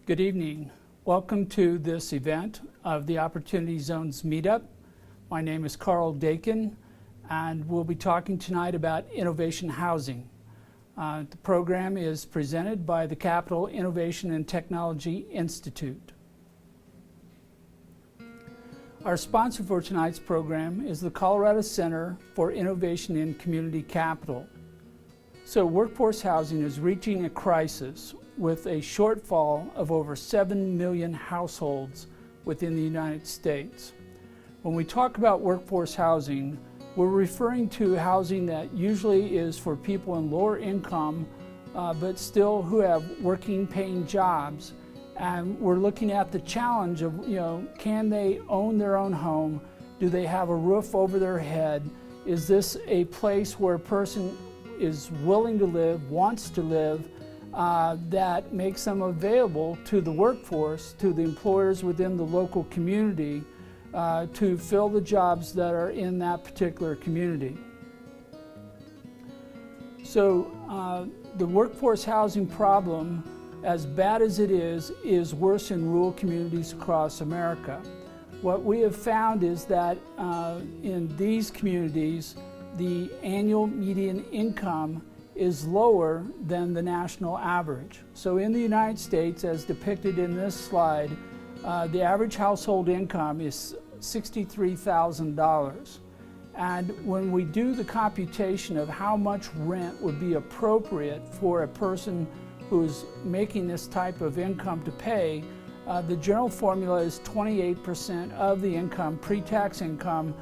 Good evening. Welcome to this event of the Opportunity Zones Meetup. My name is Carl Dakin, and we'll be talking tonight about innovation housing. The program is presented by the Capital Innovation and Technology Institute. Our sponsor for tonight's program is the Colorado Center for Innovation in Community Capital. So workforce housing is reaching a crisis with a shortfall of over 7 million households within the United States. When we talk about workforce housing, we're referring to housing that usually is for people in lower income, but still who have working, paying jobs. And we're looking at the challenge of, can they own their own home? Do they have a roof over their head? Is this a place where a person is willing to live, wants to live, that makes them available to the workforce, to the employers within the local community, to fill the jobs that are in that particular community. So the workforce housing problem, as bad as it is worse in rural communities across America. What we have found is that in these communities, the annual median income is lower than the national average. So in the United States, as depicted in this slide, the average household income is $63,000. And when we do the computation of how much rent would be appropriate for a person who's making this type of income to pay, the general formula is 28% of the income, pre-tax income,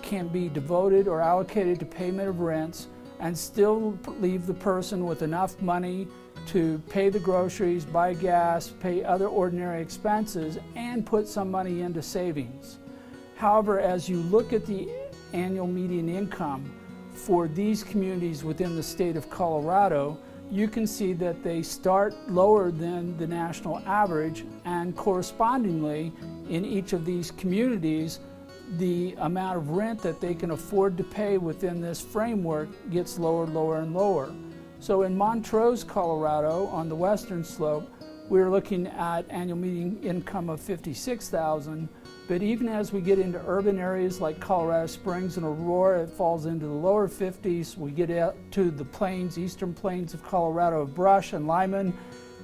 can be devoted or allocated to payment of rents and still leave the person with enough money to pay the groceries, buy gas, pay other ordinary expenses, and put some money into savings. However, as you look at the annual median income for these communities within the state of Colorado, you can see that they start lower than the national average, and correspondingly, in each of these communities, the amount of rent that they can afford to pay within this framework gets lower, lower, and lower. So in Montrose, Colorado, on the western slope, we're looking at annual median income of $56,000, but even as we get into urban areas like Colorado Springs and Aurora, it falls into the lower 50s. We get out to the plains, eastern plains of Colorado, of Brush and Lyman.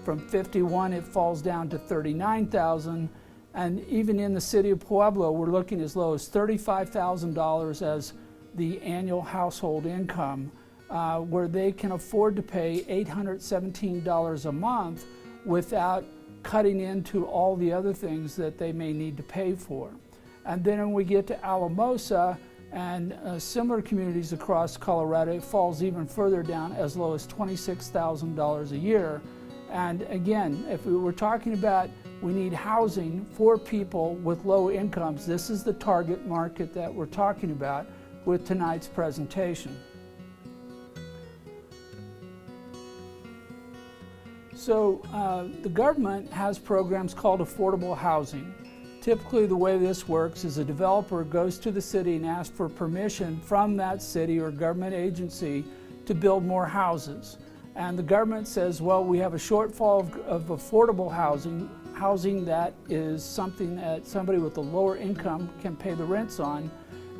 From 51, it falls down to $39,000. And even in the city of Pueblo, we're looking as low as $35,000 as the annual household income, where they can afford to pay $817 a month without cutting into all the other things that they may need to pay for. And then when we get to Alamosa and similar communities across Colorado, it falls even further down, as low as $26,000 a year. And again, if we were talking about we need housing for people with low incomes, this is the target market that we're talking about with tonight's presentation. So the government has programs called affordable housing. Typically the way this works is a developer goes to the city and asks for permission from that city or government agency to build more houses. And the government says, well, we have a shortfall of affordable housing that is something that somebody with a lower income can pay the rents on,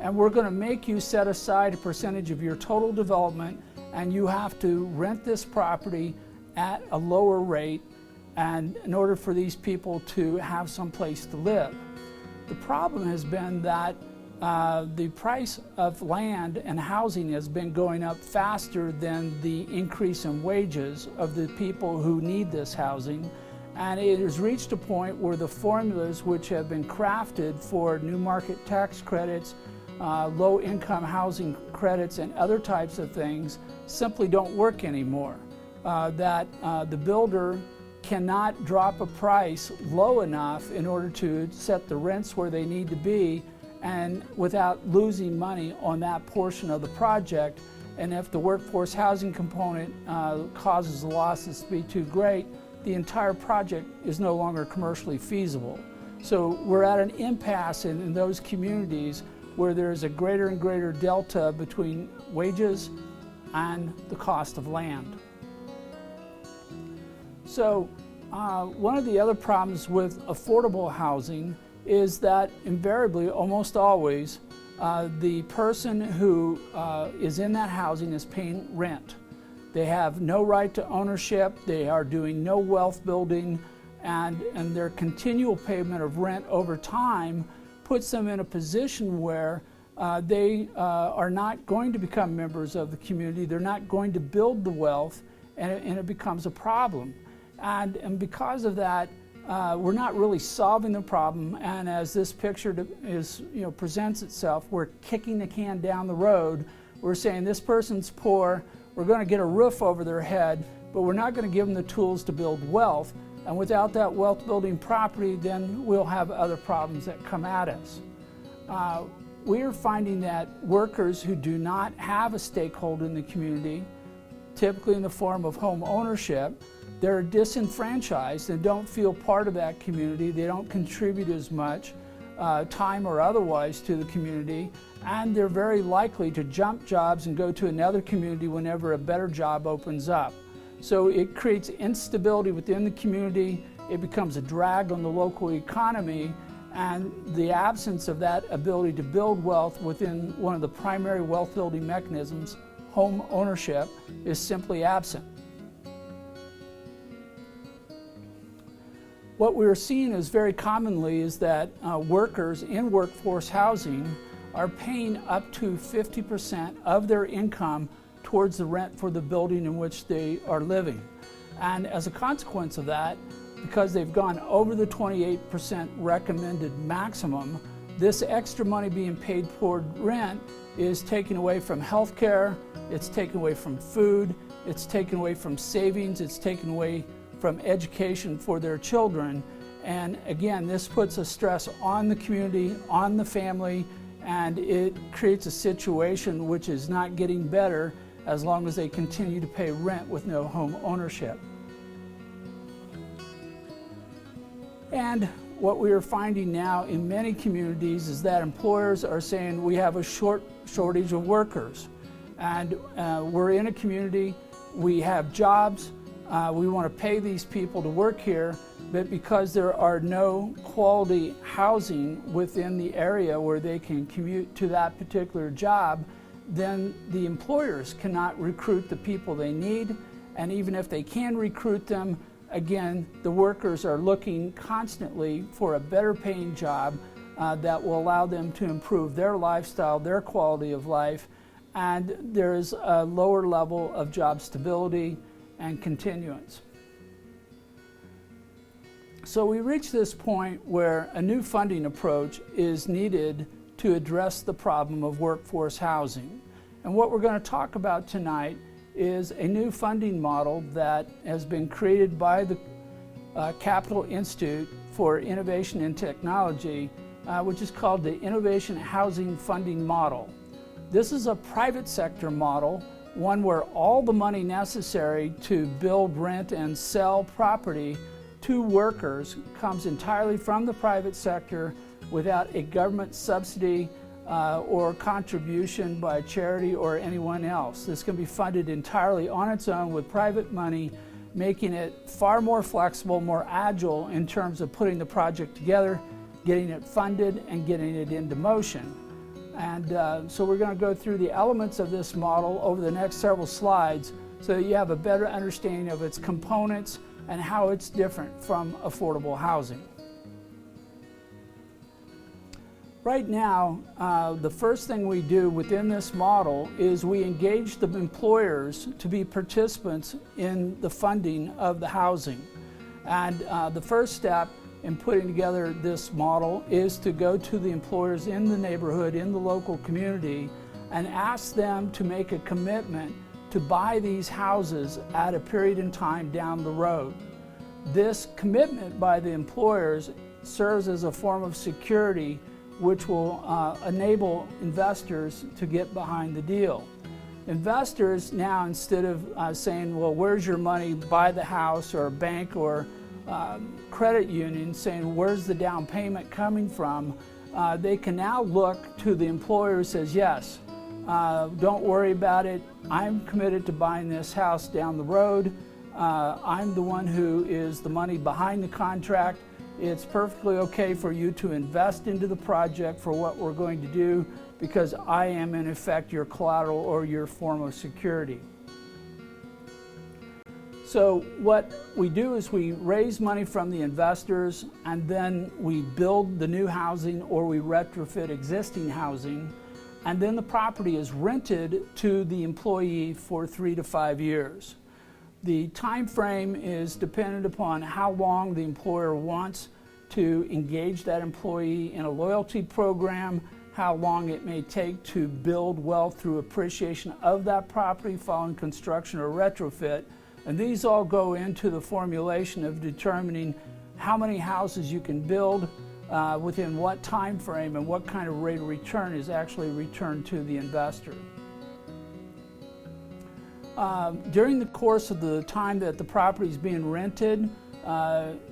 and we're going to make you set aside a percentage of your total development, and you have to rent this property at a lower rate, and in order for these people to have some place to live. The problem has been that the price of land and housing has been going up faster than the increase in wages of the people who need this housing. And it has reached a point where the formulas which have been crafted for new market tax credits, low income housing credits, and other types of things simply don't work anymore. The builder cannot drop a price low enough in order to set the rents where they need to be and without losing money on that portion of the project. And if the workforce housing component causes the losses to be too great, the entire project is no longer commercially feasible. So we're at an impasse in those communities where there's a greater and greater delta between wages and the cost of land. So one of the other problems with affordable housing is that invariably, almost always, the person who is in that housing is paying rent. They have no right to ownership, they are doing no wealth building, and their continual payment of rent over time puts them in a position where they are not going to become members of the community, they're not going to build the wealth, and it becomes a problem. And because of that, we're not really solving the problem, and as this picture presents itself, we're kicking the can down the road. We're saying this person's poor, we're going to get a roof over their head, but we're not going to give them the tools to build wealth. And without that wealth building property, then we'll have other problems that come at us. We are finding that workers who do not have a stakeholder in the community, typically in the form of home ownership, they're disenfranchised and don't feel part of that community. They don't contribute as much, time or otherwise, to the community, and they're very likely to jump jobs and go to another community whenever a better job opens up. So it creates instability within the community, it becomes a drag on the local economy, and the absence of that ability to build wealth within one of the primary wealth building mechanisms, home ownership, is simply absent. What we're seeing is very commonly is that workers in workforce housing are paying up to 50% of their income towards the rent for the building in which they are living. And as a consequence of that, because they've gone over the 28% recommended maximum, this extra money being paid toward rent is taken away from health care, it's taken away from food, it's taken away from savings, it's taken away from education for their children. And again, this puts a stress on the community, on the family, and it creates a situation which is not getting better as long as they continue to pay rent with no home ownership. And what we are finding now in many communities is that employers are saying we have a shortage of workers. And we're in a community, we have jobs, we want to pay these people to work here, but because there are no quality housing within the area where they can commute to that particular job, then the employers cannot recruit the people they need. And even if they can recruit them, again, the workers are looking constantly for a better paying job that will allow them to improve their lifestyle, their quality of life, and there is a lower level of job stability and continuance. So we reach this point where a new funding approach is needed to address the problem of workforce housing. And what we're going to talk about tonight is a new funding model that has been created by the Capital Institute for Innovation and Technology, which is called the Innovation Housing Funding Model. This is a private sector model, one where all the money necessary to build, rent, and sell property to workers comes entirely from the private sector without a government subsidy or contribution by charity or anyone else. This can be funded entirely on its own with private money, making it far more flexible, more agile in terms of putting the project together, getting it funded, and getting it into motion. And so we're going to go through the elements of this model over the next several slides so that you have a better understanding of its components and how it's different from affordable housing. Right now, the first thing we do within this model is we engage the employers to be participants in the funding of the housing. And the first step in putting together this model is to go to the employers in the neighborhood, in the local community, and ask them to make a commitment to buy these houses at a period in time down the road. This commitment by the employers serves as a form of security which will enable investors to get behind the deal. Investors now, instead of saying, well, where's your money, buy the house, or a bank or credit union saying, where's the down payment coming from? They can now look to the employer who says, yes, don't worry about it. I'm committed to buying this house down the road. I'm the one who is the money behind the contract. It's perfectly okay for you to invest into the project for what we're going to do because I am in effect your collateral or your form of security. So what we do is we raise money from the investors and then we build the new housing or we retrofit existing housing, and then the property is rented to the employee for 3 to 5 years. The time frame is dependent upon how long the employer wants to engage that employee in a loyalty program, how long it may take to build wealth through appreciation of that property following construction or retrofit. And these all go into the formulation of determining how many houses you can build, within what time frame, and what kind of rate of return is actually returned to the investor. During the course of the time that the property is being rented,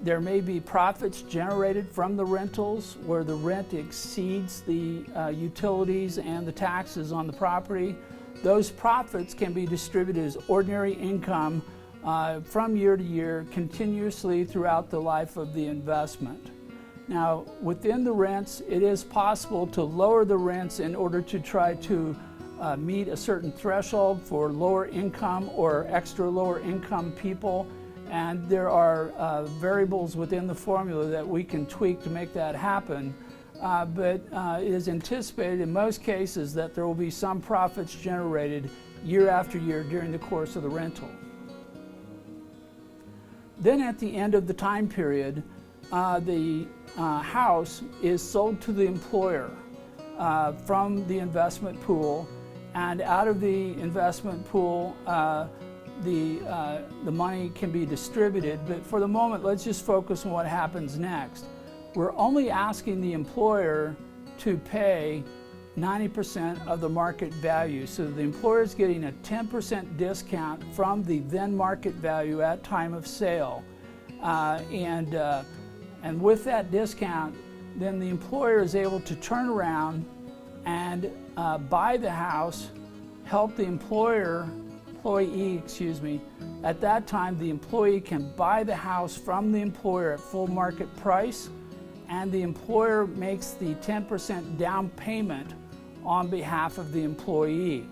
there may be profits generated from the rentals where the rent exceeds the utilities and the taxes on the property. Those profits can be distributed as ordinary income from year to year, continuously throughout the life of the investment. Now, within the rents, it is possible to lower the rents in order to try to meet a certain threshold for lower income or extra lower income people. And there are variables within the formula that we can tweak to make that happen. But it is anticipated in most cases that there will be some profits generated year after year during the course of the rental. Then at the end of the time period, the house is sold to the employer from the investment pool, and out of the investment pool the money can be distributed. But for the moment, let's just focus on what happens next. We're only asking the employer to pay 90% of the market value. So the employer is getting a 10% discount from the then market value at time of sale. And with that discount, then the employer is able to turn around and buy the house, help the employee, at that time the employee can buy the house from the employer at full market price, and the employer makes the 10% down payment on behalf of the employee.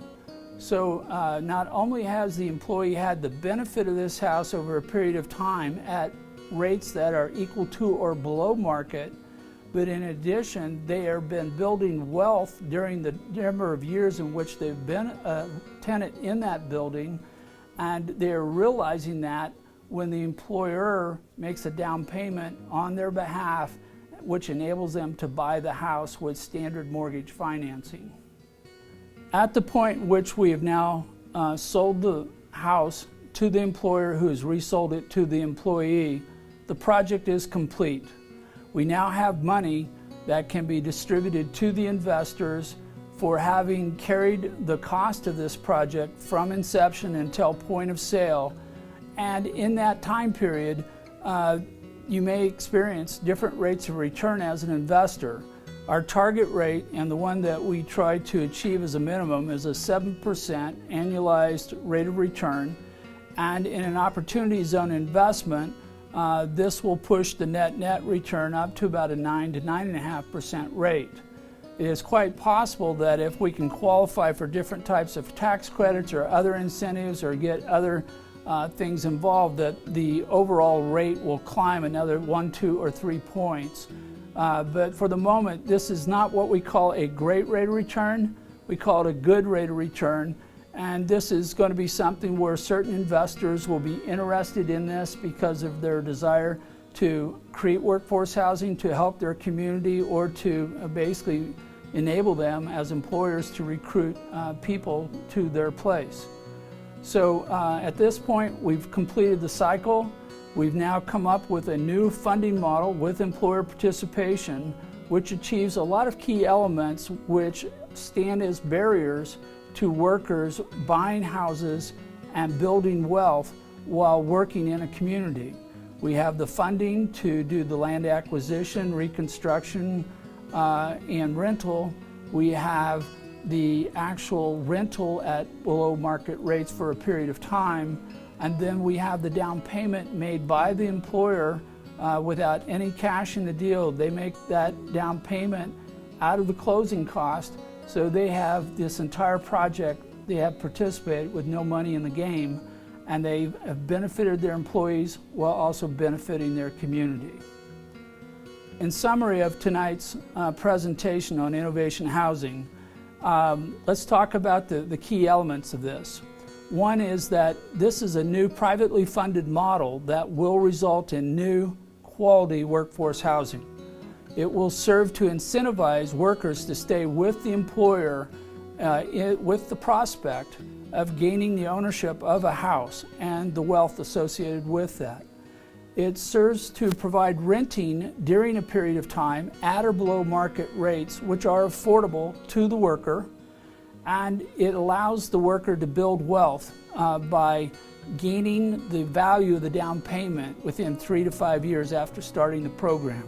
So not only has the employee had the benefit of this house over a period of time at rates that are equal to or below market, but in addition, they have been building wealth during the number of years in which they've been a tenant in that building, and they're realizing that when the employer makes a down payment on their behalf, which enables them to buy the house with standard mortgage financing. At the point in which we have now sold the house to the employer who has resold it to the employee, the project is complete. We now have money that can be distributed to the investors for having carried the cost of this project from inception until point of sale. And in that time period, you may experience different rates of return as an investor. Our target rate, and the one that we try to achieve as a minimum, is a 7% annualized rate of return. And in an opportunity zone investment, this will push the net return up to about a 9 to 9.5% rate. It is quite possible that if we can qualify for different types of tax credits or other incentives or get other things involved, that the overall rate will climb another 1, 2, or 3 points. But for the moment, this is not what we call a great rate of return. We call it a good rate of return. And this is going to be something where certain investors will be interested in this because of their desire to create workforce housing to help their community, or to basically enable them as employers to recruit people to their place. So at this point, we've completed the cycle. We've now come up with a new funding model with employer participation, which achieves a lot of key elements which stand as barriers to workers buying houses and building wealth while working in a community. We have the funding to do the land acquisition, reconstruction, and rental. We have the actual rental at below market rates for a period of time. And then we have the down payment made by the employer without any cash in the deal. They make that down payment out of the closing cost, so they have this entire project, they have participated with no money in the game, and they have benefited their employees while also benefiting their community. In summary of tonight's presentation on innovation housing, let's talk about the key elements of this. One is that this is a new privately funded model that will result in new quality workforce housing. It will serve to incentivize workers to stay with the employer with the prospect of gaining the ownership of a house and the wealth associated with that. It serves to provide renting during a period of time at or below market rates, which are affordable to the worker, and it allows the worker to build wealth by gaining the value of the down payment within 3 to 5 years after starting the program.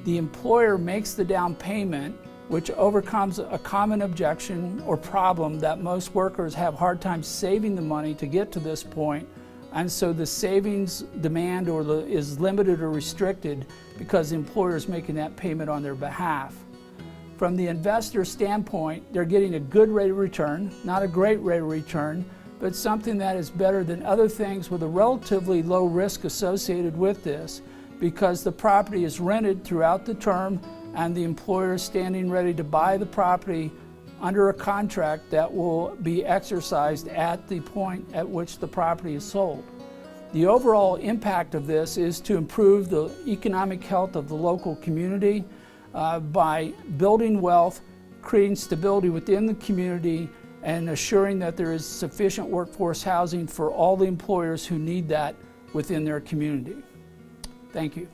The employer makes the down payment, which overcomes a common objection or problem that most workers have a hard time saving the money to get to this point, and so the savings demand is limited or restricted because the employer is making that payment on their behalf. From the investor standpoint, they're getting a good rate of return, not a great rate of return, but something that is better than other things with a relatively low risk associated with this, because the property is rented throughout the term and the employer is standing ready to buy the property under a contract that will be exercised at the point at which the property is sold. The overall impact of this is to improve the economic health of the local community by building wealth, creating stability within the community, and assuring that there is sufficient workforce housing for all the employers who need that within their community. Thank you.